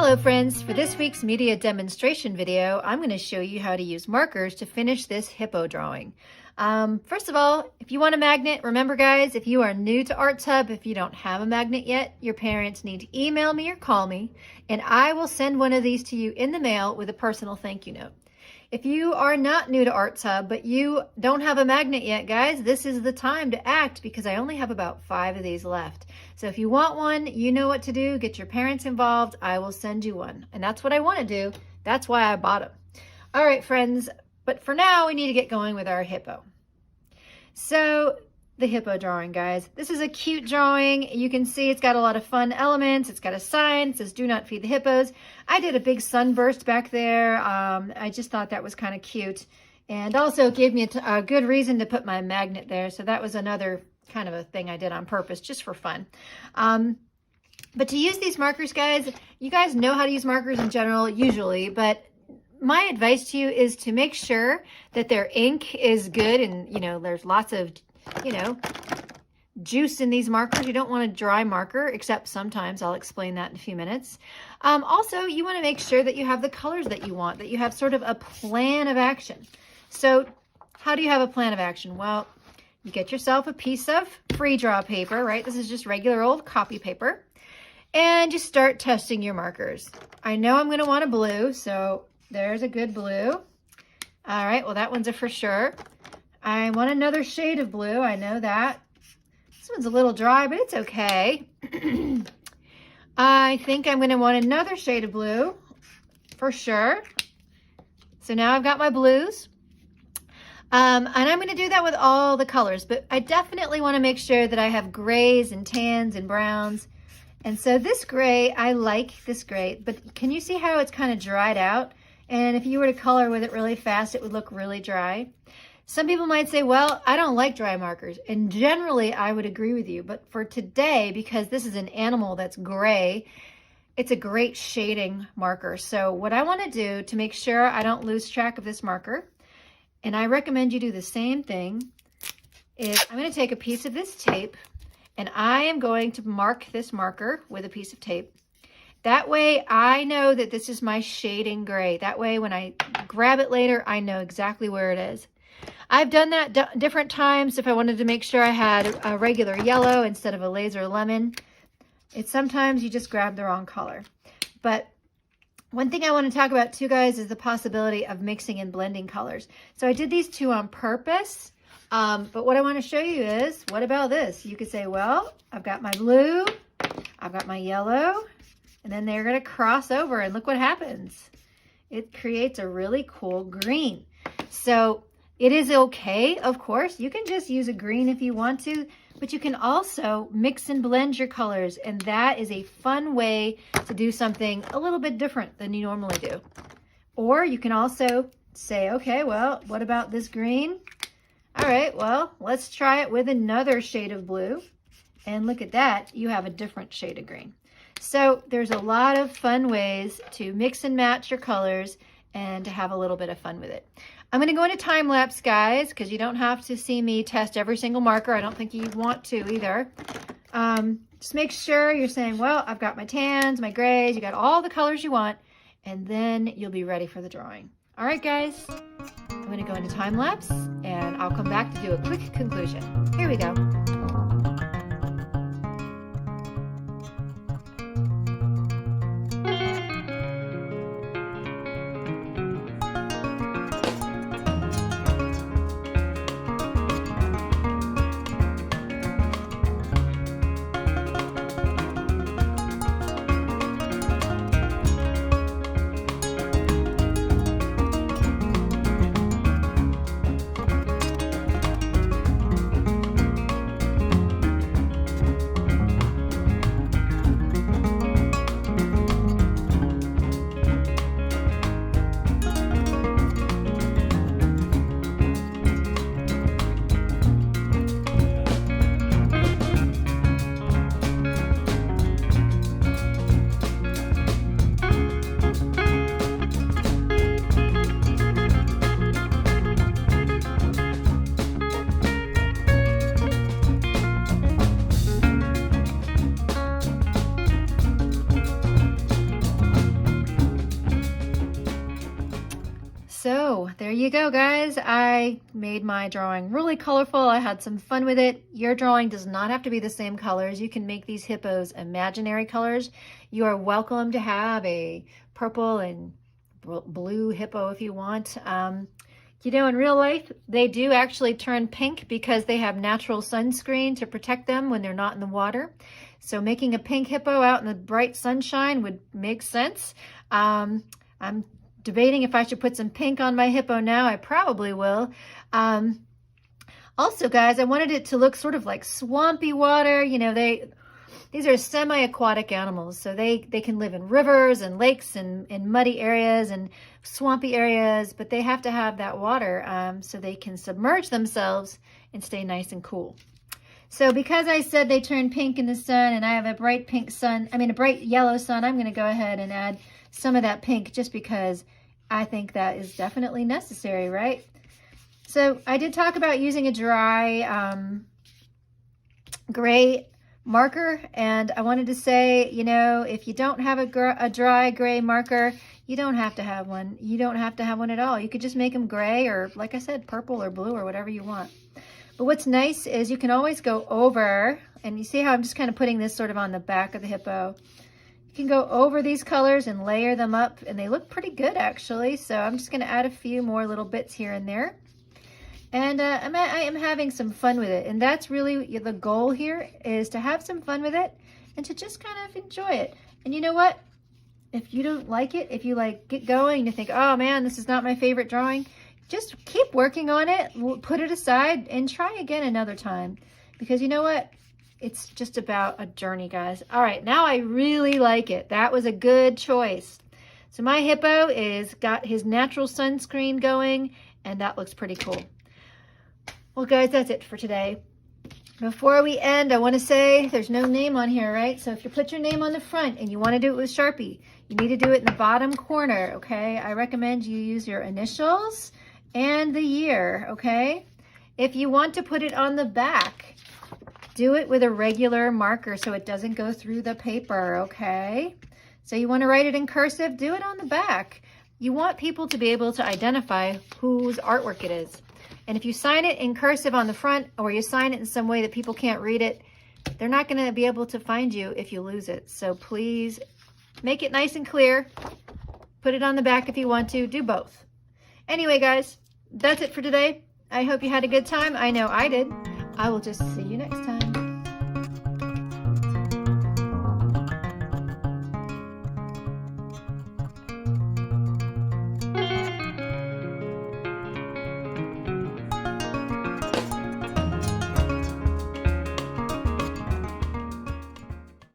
Hello friends, for this week's media demonstration video, I'm going to show you how to use markers to finish this hippo drawing. First of all, if you want a magnet, remember guys, if you are new to Arts Hub, if you don't have a magnet yet, your parents need to email me or call me, and I will send one of these to you in the mail with a personal thank you note. If you are not new to Arts Hub, but you don't have a magnet yet, guys, this is the time to act because I only have about 5 of these left. So if you want one, you know what to do. Get your parents involved. I will send you one. And that's what I want to do. That's why I bought them. All right, friends. But for now, we need to get going with our hippo. So the hippo drawing, guys. This is a cute drawing. You can see it's got a lot of fun elements. It's got a sign. It says, "Do not feed the hippos." I did a big sunburst back there. I just thought that was kind of cute. And also it gave me a good reason to put my magnet there. So that was another kind of a thing I did on purpose, just for fun. But to use these markers, guys, you guys know how to use markers in general, usually, but my advice to you is to make sure that their ink is good and, there's lots of, juice in these markers. You don't want a dry marker, except sometimes. I'll explain that in a few minutes. Also, you want to make sure that you have the colors that you want, that you have sort of a plan of action. So how do you have a plan of action? Well, you get yourself a piece of free draw paper, right? This is just regular old copy paper. And you start testing your markers. I know I'm going to want a blue, so there's a good blue. All right, well, that one's a for sure. I want another shade of blue. I know that. This one's a little dry, but it's okay. I think I'm going to want another shade of blue for sure. So now I've got my blues. And I'm going to do that with all the colors, but I definitely want to make sure that I have grays and tans and browns. And so this gray, I like this gray, but can you see how it's kind of dried out? And if you were to color with it really fast, it would look really dry. Some people might say, well, I don't like dry markers. And generally, I would agree with you. But for today, because this is an animal that's gray, it's a great shading marker. So what I want to do to make sure I don't lose track of this marker, and I recommend you do the same thing, is I'm going to take a piece of this tape, and I am going to mark this marker with a piece of tape. That way I know that this is my shading gray. That way when I grab it later, I know exactly where it is. I've done that different times if I wanted to make sure I had a regular yellow instead of a laser lemon. It's sometimes you just grab the wrong color. But one thing I want to talk about too, guys, is the possibility of mixing and blending colors. So I did these two on purpose. But what I want to show you is, what about this? You could say, well, I've got my blue, I've got my yellow, and then they're going to cross over, and look what happens. It creates a really cool green. So it is okay, of course. You can just use a green if you want to, but you can also mix and blend your colors, and that is a fun way to do something a little bit different than you normally do. Or you can also say, okay, well, what about this green? All right, well, let's try it with another shade of blue. And look at that, you have a different shade of green. So there's a lot of fun ways to mix and match your colors and to have a little bit of fun with it. I'm going to go into time lapse, guys, because you don't have to see me test every single marker. I don't think you want to either. Just make sure you're saying, well, I've got my tans, my grays, you got all the colors you want, and then you'll be ready for the drawing. All right, guys, I'm going to go into time lapse, and I'll come back to do a quick conclusion. Here we go. So there you go, guys. I made my drawing really colorful. I had some fun with it. Your drawing does not have to be the same colors. You can make these hippos imaginary colors. You are welcome to have a purple and blue hippo if you want. You know, in real life, they do actually turn pink because they have natural sunscreen to protect them when they're not in the water. So making a pink hippo out in the bright sunshine would make sense. I'm debating if I should put some pink on my hippo now. I probably will. Also, guys, I wanted it to look sort of like swampy water. You know, these are semi-aquatic animals, so they can live in rivers and lakes and in muddy areas and swampy areas, but they have to have that water so they can submerge themselves and stay nice and cool. So because I said they turn pink in the sun and I have a bright a bright yellow sun, I'm going to go ahead and add some of that pink just because I think that is definitely necessary, right? So I did talk about using a dry gray marker, and I wanted to say, you know, if you don't have a dry gray marker, you don't have to have one. You don't have to have one at all. You could just make them gray or, like I said, purple or blue or whatever you want. But what's nice is you can always go over, and you see how I'm just kind of putting this sort of on the back of the hippo. You can go over these colors and layer them up, and they look pretty good actually. So I'm just going to add a few more little bits here and there. And I am having some fun with it. And that's really the goal here, is to have some fun with it and to just kind of enjoy it. And you know what? If you don't like it, if you like get going and you think, oh man, this is not my favorite drawing, just keep working on it, put it aside and try again another time. Because you know what? It's just about a journey, guys. All right, now I really like it. That was a good choice. So my hippo is got his natural sunscreen going, and that looks pretty cool. Well, guys, that's it for today. Before we end, I want to say there's no name on here, right? So if you put your name on the front and you want to do it with Sharpie, you need to do it in the bottom corner, okay? I recommend you use your initials and the year, okay? If you want to put it on the back, do it with a regular marker so it doesn't go through the paper, okay? So you want to write it in cursive, do it on the back. You want people to be able to identify whose artwork it is. And if you sign it in cursive on the front, or you sign it in some way that people can't read it, they're not going to be able to find you if you lose it. So please make it nice and clear. Put it on the back if you want to. Do both. Anyway, guys, that's it for today. I hope you had a good time. I know I did. I will just see you next time.